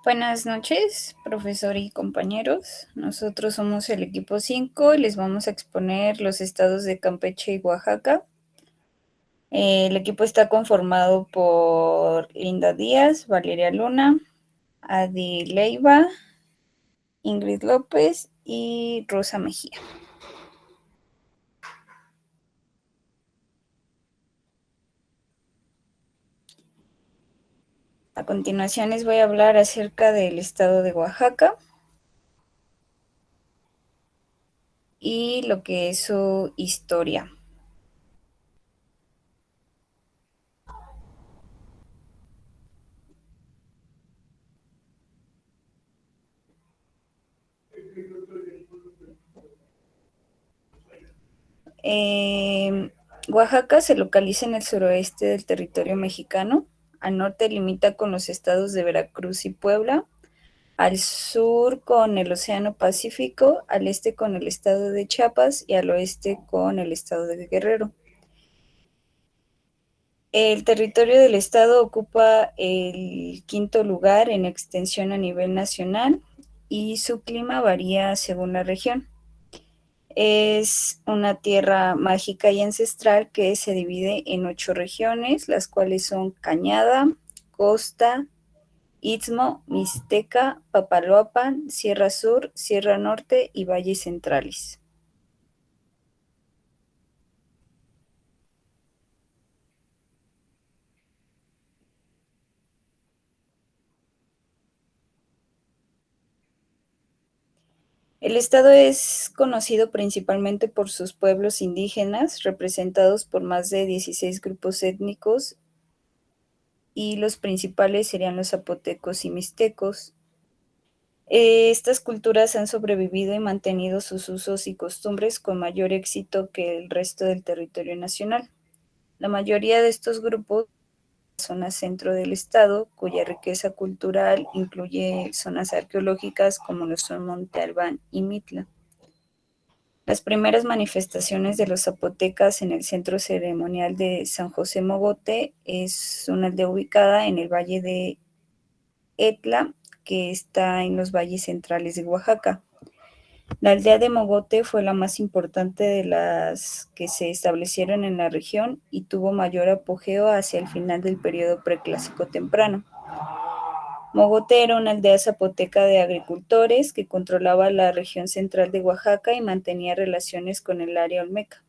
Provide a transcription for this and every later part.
Buenas noches, profesor y compañeros. Nosotros somos el equipo 5 y les vamos a exponer los estados de Campeche y Oaxaca. El equipo está conformado por Linda Díaz, Valeria Luna, Adi Leiva, Ingrid López y Rosa Mejía. A continuación les voy a hablar acerca del estado de Oaxaca y lo que es su historia. Oaxaca se localiza en el suroeste del territorio mexicano. Al norte limita con los estados de Veracruz y Puebla, al sur con el Océano Pacífico, al este con el estado de Chiapas y al oeste con el estado de Guerrero. El territorio del estado ocupa el quinto lugar en extensión a nivel nacional y su clima varía según la región. Es una tierra mágica y ancestral que se divide en 8 regiones, las cuales son Cañada, Costa, Istmo, Mixteca, Papaloapan, Sierra Sur, Sierra Norte y Valles Centrales. El estado es conocido principalmente por sus pueblos indígenas, representados por más de 16 grupos étnicos, y los principales serían los zapotecos y mixtecos. Estas culturas han sobrevivido y mantenido sus usos y costumbres con mayor éxito que el resto del territorio nacional. La mayoría de estos grupos son la zona centro del estado, cuya riqueza cultural incluye zonas arqueológicas como lo son Monte Albán y Mitla. Las primeras manifestaciones de los zapotecas en el centro ceremonial de San José Mogote es una aldea ubicada en el valle de Etla, que está en los valles centrales de Oaxaca. La aldea de Mogote fue la más importante de las que se establecieron en la región y tuvo mayor apogeo hacia el final del periodo preclásico temprano. Mogote era una aldea zapoteca de agricultores que controlaba la región central de Oaxaca y mantenía relaciones con el área olmeca.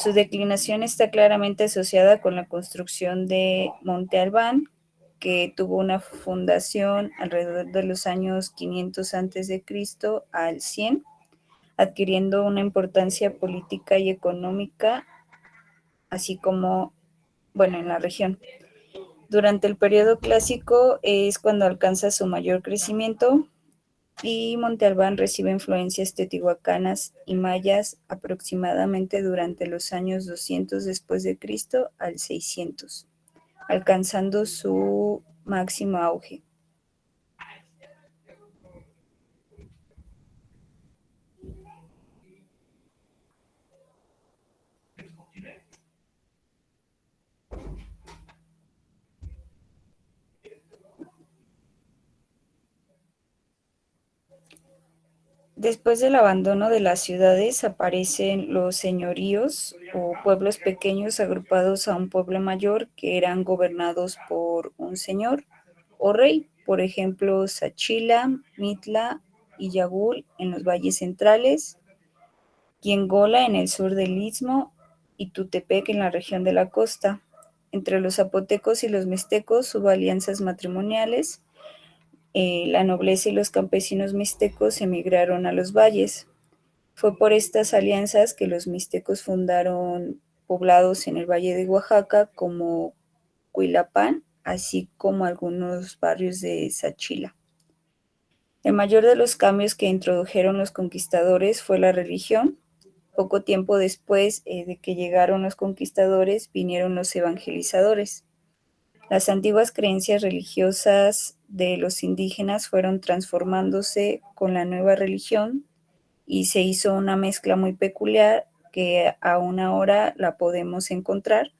Su declinación está claramente asociada con la construcción de Monte Albán, que tuvo una fundación alrededor de los años 500 a.C. al 100, adquiriendo una importancia política y económica, así como, bueno, en la región. Durante el periodo clásico es cuando alcanza su mayor crecimiento y Monte Albán recibe influencias teotihuacanas y mayas aproximadamente durante los años 200 después de Cristo al 600, alcanzando su máximo auge. Después del abandono de las ciudades aparecen los señoríos o pueblos pequeños agrupados a un pueblo mayor que eran gobernados por un señor o rey, por ejemplo, Sachila, Mitla y Yagul en los valles centrales, Yengola en el sur del istmo y Tutepec en la región de la costa. Entre los zapotecos y los mixtecos hubo alianzas matrimoniales. La nobleza y los campesinos mixtecos emigraron a los valles. Fue por estas alianzas que los mixtecos fundaron poblados en el valle de Oaxaca como Cuilapán, así como algunos barrios de Sachila. El mayor de los cambios que introdujeron los conquistadores fue la religión. Poco tiempo después de que llegaron los conquistadores, vinieron los evangelizadores. Las antiguas creencias religiosas de los indígenas fueron transformándose con la nueva religión y se hizo una mezcla muy peculiar que aún ahora la podemos encontrar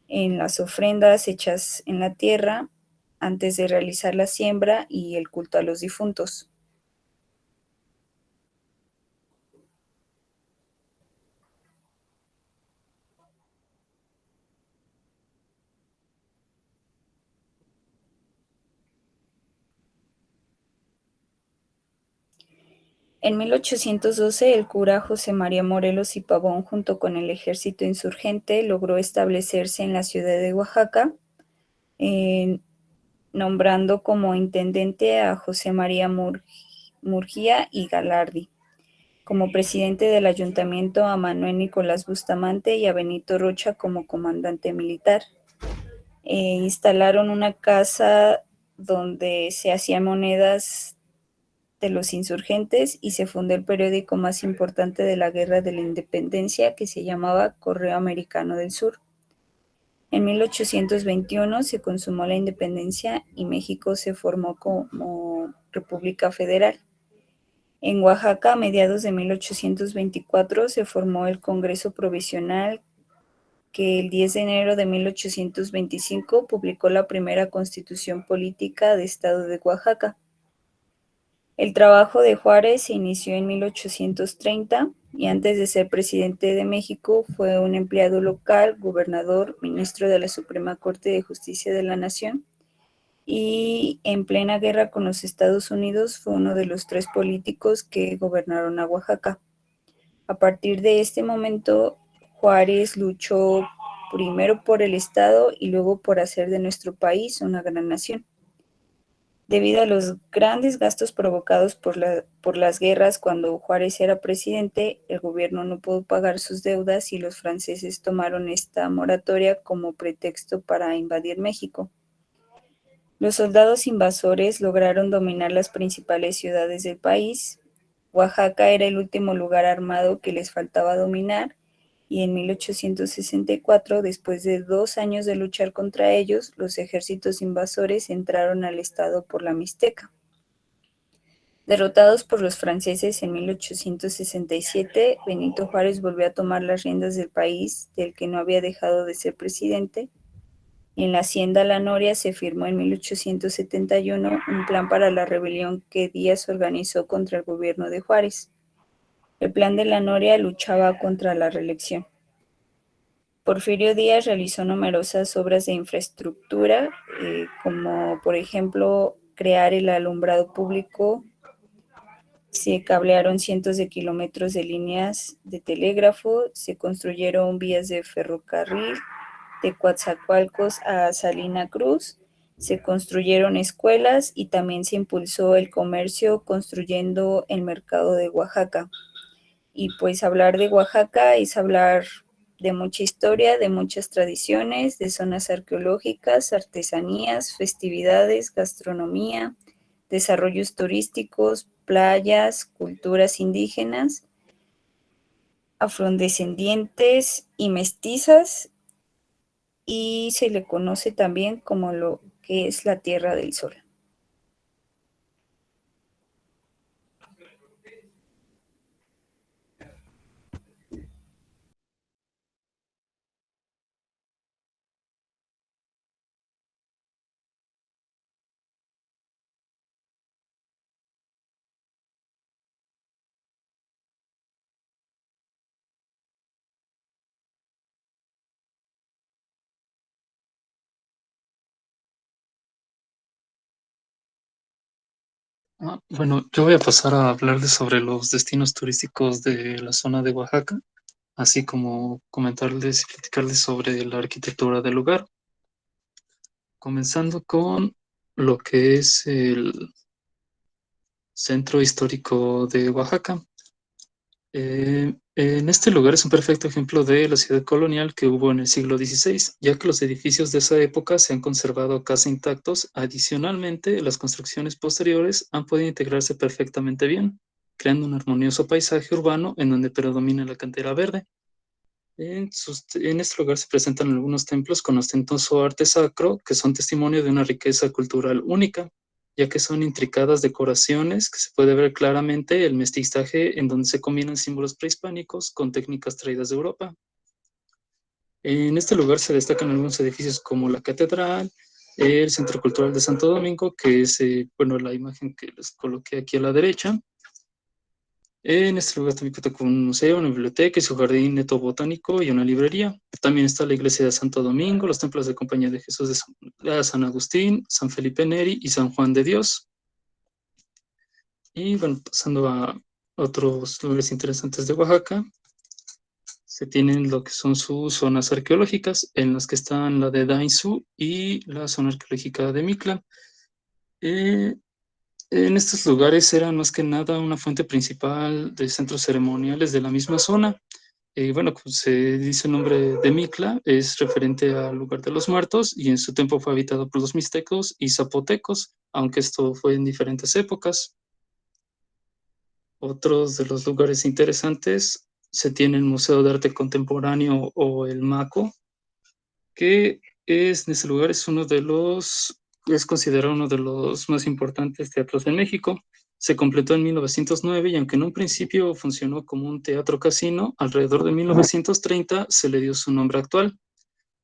en las ofrendas hechas en la tierra antes de realizar la siembra y el culto a los difuntos. En 1812, el cura José María Morelos y Pavón, junto con el ejército insurgente, logró establecerse en la ciudad de Oaxaca, eh, nombrando como intendente a José María Murguía y Galardi, como presidente del ayuntamiento a Manuel Nicolás Bustamante y a Benito Rocha como comandante militar. Instalaron una casa donde se hacían monedas de los insurgentes y se fundó el periódico más importante de la Guerra de la Independencia, que se llamaba Correo Americano del Sur. En 1821 se consumó la independencia y México se formó como República Federal. En Oaxaca, a mediados de 1824, se formó el Congreso Provisional, que el 10 de enero de 1825 publicó la primera constitución política de Estado de Oaxaca. El trabajo de Juárez se inició en 1830 y antes de ser presidente de México fue un empleado local, gobernador, ministro de la Suprema Corte de Justicia de la Nación y en plena guerra con los Estados Unidos fue uno de los 3 políticos que gobernaron a Oaxaca. A partir de este momento, Juárez luchó primero por el Estado y luego por hacer de nuestro país una gran nación. Debido a los grandes gastos provocados por las guerras cuando Juárez era presidente, el gobierno no pudo pagar sus deudas y los franceses tomaron esta moratoria como pretexto para invadir México. Los soldados invasores lograron dominar las principales ciudades del país. Oaxaca era el último lugar armado que les faltaba dominar y en 1864, después de 2 años de luchar contra ellos, los ejércitos invasores entraron al estado por la Mixteca. Derrotados por los franceses en 1867, Benito Juárez volvió a tomar las riendas del país, del que no había dejado de ser presidente. En la hacienda La Noria se firmó en 1871 un plan para la rebelión que Díaz organizó contra el gobierno de Juárez. El plan de La Noria luchaba contra la reelección. Porfirio Díaz realizó numerosas obras de infraestructura, como por ejemplo crear el alumbrado público. Se cablearon cientos de kilómetros de líneas de telégrafo, se construyeron vías de ferrocarril de Coatzacoalcos a Salina Cruz, se construyeron escuelas y también se impulsó el comercio construyendo el mercado de Oaxaca. Y pues hablar de Oaxaca es hablar de mucha historia, de muchas tradiciones, de zonas arqueológicas, artesanías, festividades, gastronomía, desarrollos turísticos, playas, culturas indígenas, afrodescendientes y mestizas, y se le conoce también como lo que es la Tierra del Sol. Bueno, yo voy a pasar a hablarles sobre los destinos turísticos de la zona de Oaxaca, así como comentarles y platicarles sobre la arquitectura del lugar, comenzando con lo que es el centro histórico de Oaxaca. En este lugar es un perfecto ejemplo de la ciudad colonial que hubo en el siglo XVI, ya que los edificios de esa época se han conservado casi intactos. Adicionalmente, las construcciones posteriores han podido integrarse perfectamente bien, creando un armonioso paisaje urbano en donde predomina la cantera verde. En este lugar se presentan algunos templos con ostentoso arte sacro que son testimonio de una riqueza cultural única, ya que son intricadas decoraciones que se puede ver claramente el mestizaje en donde se combinan símbolos prehispánicos con técnicas traídas de Europa. En este lugar se destacan algunos edificios como la Catedral, el Centro Cultural de Santo Domingo, que es, bueno, la imagen que les coloqué aquí a la derecha. En este lugar también cuenta con un museo, una biblioteca y su jardín botánico y una librería. También está la iglesia de Santo Domingo, los templos de Compañía de Jesús de San Agustín, San Felipe Neri y San Juan de Dios. Y bueno, pasando a otros lugares interesantes de Oaxaca, se tienen lo que son sus zonas arqueológicas, en las que están la de Dainzú y la zona arqueológica de Mictlan. Eh, en estos lugares eran más que nada una fuente principal de centros ceremoniales de la misma zona. Bueno, pues se dice el nombre de Mictla, es referente al lugar de los muertos y en su tiempo fue habitado por los mixtecos y zapotecos, aunque esto fue en diferentes épocas. Otros de los lugares interesantes se tiene el Museo de Arte Contemporáneo o el MACO, que es, en ese lugar es considerado uno de los más importantes teatros en México. Se completó en 1909 y aunque en un principio funcionó como un teatro casino, alrededor de 1930 se le dio su nombre actual.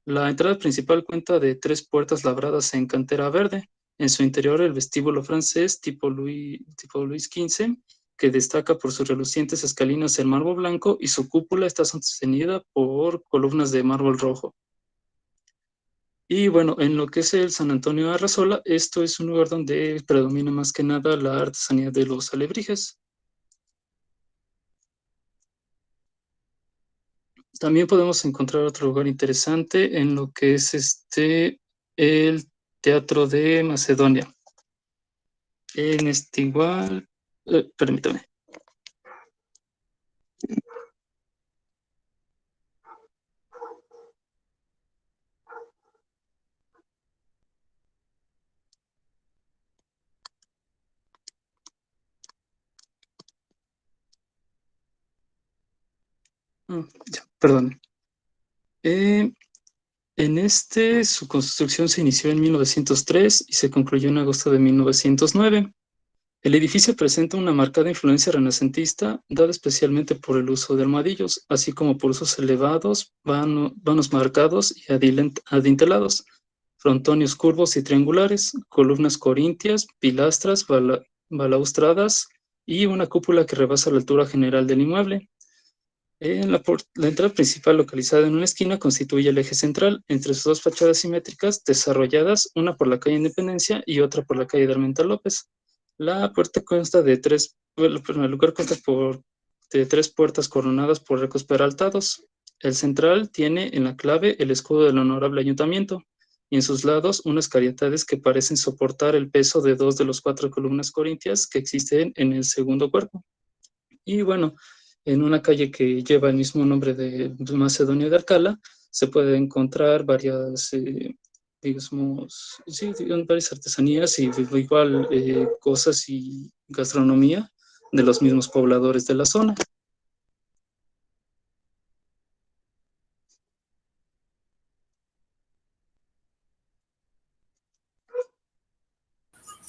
La entrada principal cuenta de 3 puertas labradas en cantera verde. En su interior el vestíbulo francés tipo Luis XV, que destaca por sus relucientes escalinas en mármol blanco y su cúpula está sostenida por columnas de mármol rojo. Y bueno, en lo que es el San Antonio de Arrazola, esto es un lugar donde predomina más que nada la artesanía de los alebrijes. También podemos encontrar otro lugar interesante en lo que es el Teatro de Macedonia. En este igual, permítame. Ya, perdón. Eh, su construcción se inició en 1903 y se concluyó en agosto de 1909. El edificio presenta una marcada influencia renacentista, dada especialmente por el uso de armadillos, así como por sus elevados, vanos marcados y adintelados, frontonios curvos y triangulares, columnas corintias, pilastras, balaustradas y una cúpula que rebasa la altura general del inmueble. La entrada principal, localizada en una esquina, constituye el eje central entre sus dos fachadas simétricas desarrolladas, una por la calle Independencia y otra por la calle de Armenta López. La puerta consta de el lugar consta de 3 puertas coronadas por arcos peraltados. El central tiene en la clave el escudo del honorable ayuntamiento y en sus lados unas cariatades que parecen soportar el peso de 2 de las 4 columnas corintias que existen en el segundo cuerpo. Y bueno, en una calle que lleva el mismo nombre de Macedonio de Alcalá, se puede encontrar varias, digamos, sí, varias artesanías y igual cosas y gastronomía de los mismos pobladores de la zona.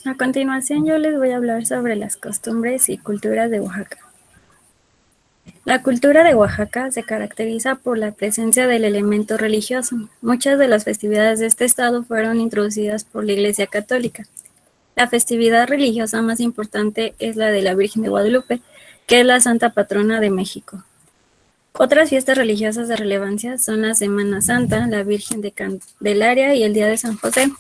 A continuación yo les voy a hablar sobre las costumbres y culturas de Oaxaca. La cultura de Oaxaca se caracteriza por la presencia del elemento religioso. Muchas de las festividades de este estado fueron introducidas por la Iglesia Católica. La festividad religiosa más importante es la de la Virgen de Guadalupe, que es la santa patrona de México. Otras fiestas religiosas de relevancia son la Semana Santa, la Virgen de Candelaria y el Día de San José.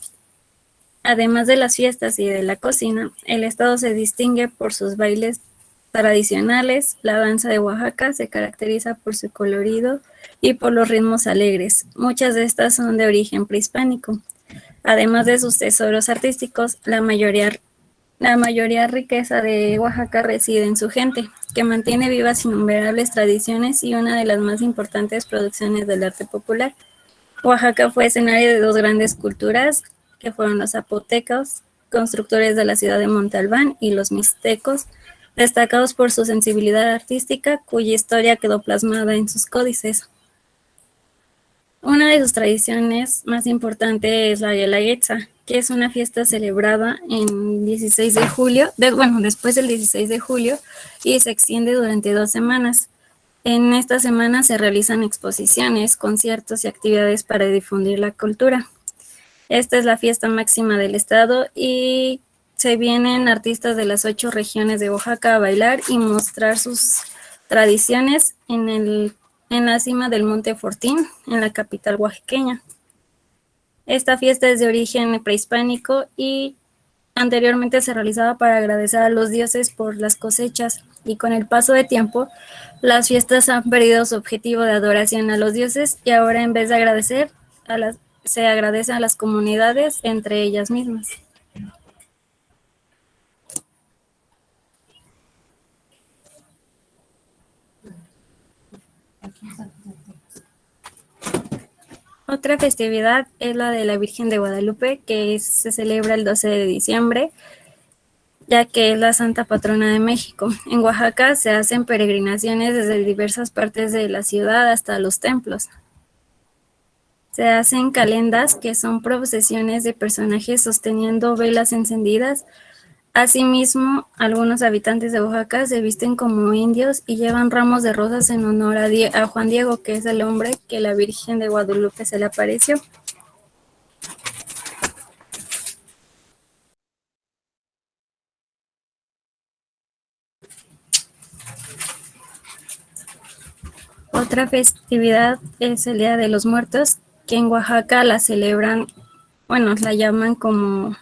Además de las fiestas y de la cocina, el estado se distingue por sus bailes tradicionales. La danza de Oaxaca se caracteriza por su colorido y por los ritmos alegres. Muchas de estas son de origen prehispánico. Además de sus tesoros artísticos, la mayoría riqueza de Oaxaca reside en su gente, que mantiene vivas innumerables tradiciones y una de las más importantes producciones del arte popular. Oaxaca fue escenario de 2 grandes culturas, que fueron los zapotecos, constructores de la ciudad de Monte Albán, y los mixtecos, destacados por su sensibilidad artística, cuya historia quedó plasmada en sus códices. Una de sus tradiciones más importantes es la Guelaguetza, que es una fiesta celebrada en 16 de julio, después del 16 de julio, y se extiende durante 2 semanas. En esta semana se realizan exposiciones, conciertos y actividades para difundir la cultura. Esta es la fiesta máxima del estado y se vienen artistas de las 8 regiones de Oaxaca a bailar y mostrar sus tradiciones en la cima del Monte Fortín, en la capital oaxaqueña. Esta fiesta es de origen prehispánico y anteriormente se realizaba para agradecer a los dioses por las cosechas, y con el paso de tiempo las fiestas han perdido su objetivo de adoración a los dioses y ahora en vez de agradecer se agradece a las comunidades entre ellas mismas. Otra festividad es la de la Virgen de Guadalupe, que se celebra el 12 de diciembre, ya que es la santa patrona de México. En Oaxaca se hacen peregrinaciones desde diversas partes de la ciudad hasta los templos. Se hacen calendas, que son procesiones de personajes sosteniendo velas encendidas. Asimismo, algunos habitantes de Oaxaca se visten como indios y llevan ramos de rosas en honor a Juan Diego, que es el hombre que la Virgen de Guadalupe se le apareció. Otra festividad es el Día de los Muertos, que en Oaxaca la celebran, bueno, la llaman como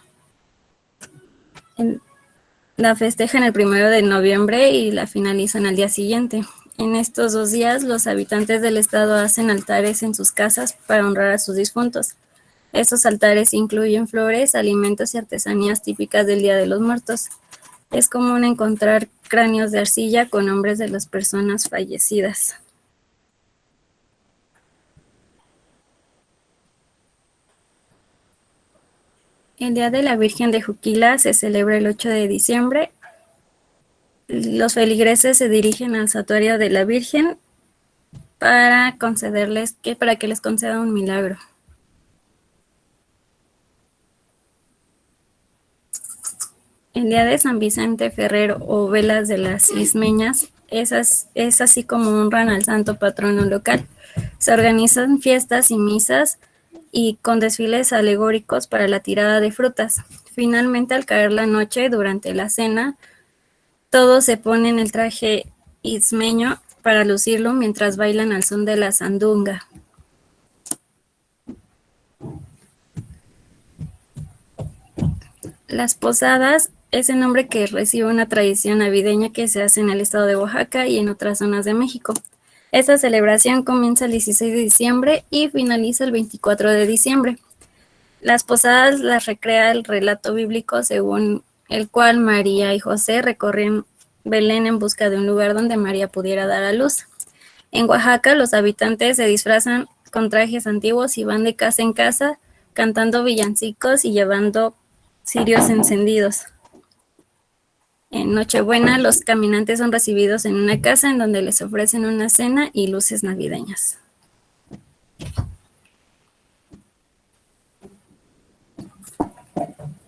la festejan el 1 de noviembre y la finalizan al día siguiente. En estos 2 días, los habitantes del estado hacen altares en sus casas para honrar a sus difuntos. Estos altares incluyen flores, alimentos y artesanías típicas del Día de los Muertos. Es común encontrar cráneos de arcilla con nombres de las personas fallecidas. El Día de la Virgen de Juquila se celebra el 8 de diciembre. Los feligreses se dirigen al santuario de la Virgen para que les conceda un milagro. El Día de San Vicente Ferrer o Velas de las Ismeñas es así como honran al santo patrono local. Se organizan fiestas y misas y con desfiles alegóricos para la tirada de frutas. Finalmente, al caer la noche, durante la cena, todos se ponen el traje ismeño para lucirlo mientras bailan al son de la sandunga. Las posadas es el nombre que recibe una tradición navideña que se hace en el estado de Oaxaca y en otras zonas de México. Esta celebración comienza el 16 de diciembre y finaliza el 24 de diciembre. Las posadas las recrea el relato bíblico según el cual María y José recorren Belén en busca de un lugar donde María pudiera dar a luz. En Oaxaca, los habitantes se disfrazan con trajes antiguos y van de casa en casa cantando villancicos y llevando cirios encendidos. En Nochebuena, los caminantes son recibidos en una casa en donde les ofrecen una cena y luces navideñas.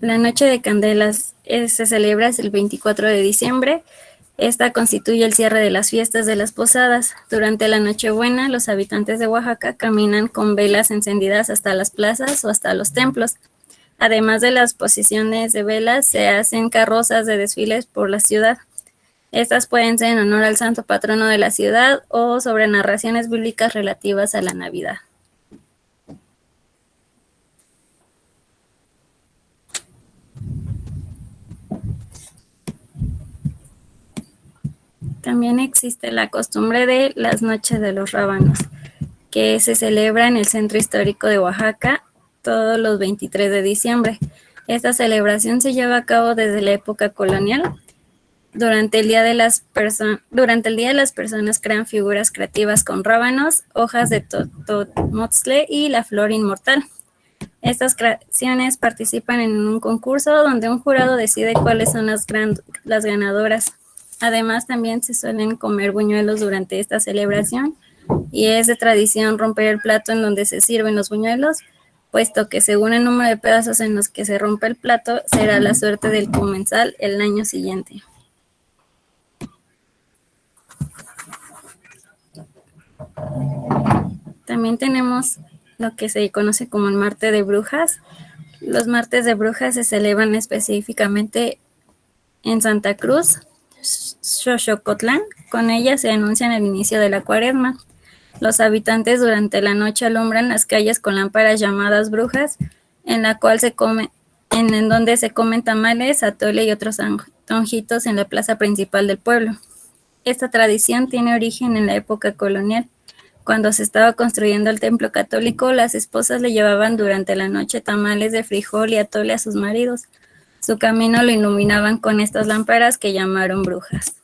La Noche de Candelas se celebra el 24 de diciembre. Esta constituye el cierre de las fiestas de las posadas. Durante la Nochebuena, los habitantes de Oaxaca caminan con velas encendidas hasta las plazas o hasta los templos. Además de las procesiones de velas, se hacen carrozas de desfiles por la ciudad. Estas pueden ser en honor al santo patrono de la ciudad o sobre narraciones bíblicas relativas a la Navidad. También existe la costumbre de las Noches de los Rábanos, que se celebra en el centro histórico de Oaxaca todos los 23 de diciembre. Esta celebración se lleva a cabo desde la época colonial. Durante el Día de las Personas crean figuras creativas con rábanos, hojas de totomotzle y la flor inmortal. Estas creaciones participan en un concurso donde un jurado decide cuáles son las ganadoras. Además, también se suelen comer buñuelos durante esta celebración y es de tradición romper el plato en donde se sirven los buñuelos, puesto que según el número de pedazos en los que se rompe el plato, será la suerte del comensal el año siguiente. También tenemos lo que se conoce como el Martes de Brujas. Los martes de brujas se celebran específicamente en Santa Cruz, Xochocotlán. Con ella se anuncia el inicio de la cuaresma. Los habitantes durante la noche alumbran las calles con lámparas llamadas brujas, en donde se comen tamales, atole y otros antojitos en la plaza principal del pueblo. Esta tradición tiene origen en la época colonial. Cuando se estaba construyendo el templo católico, las esposas le llevaban durante la noche tamales de frijol y atole a sus maridos. Su camino lo iluminaban con estas lámparas que llamaron brujas.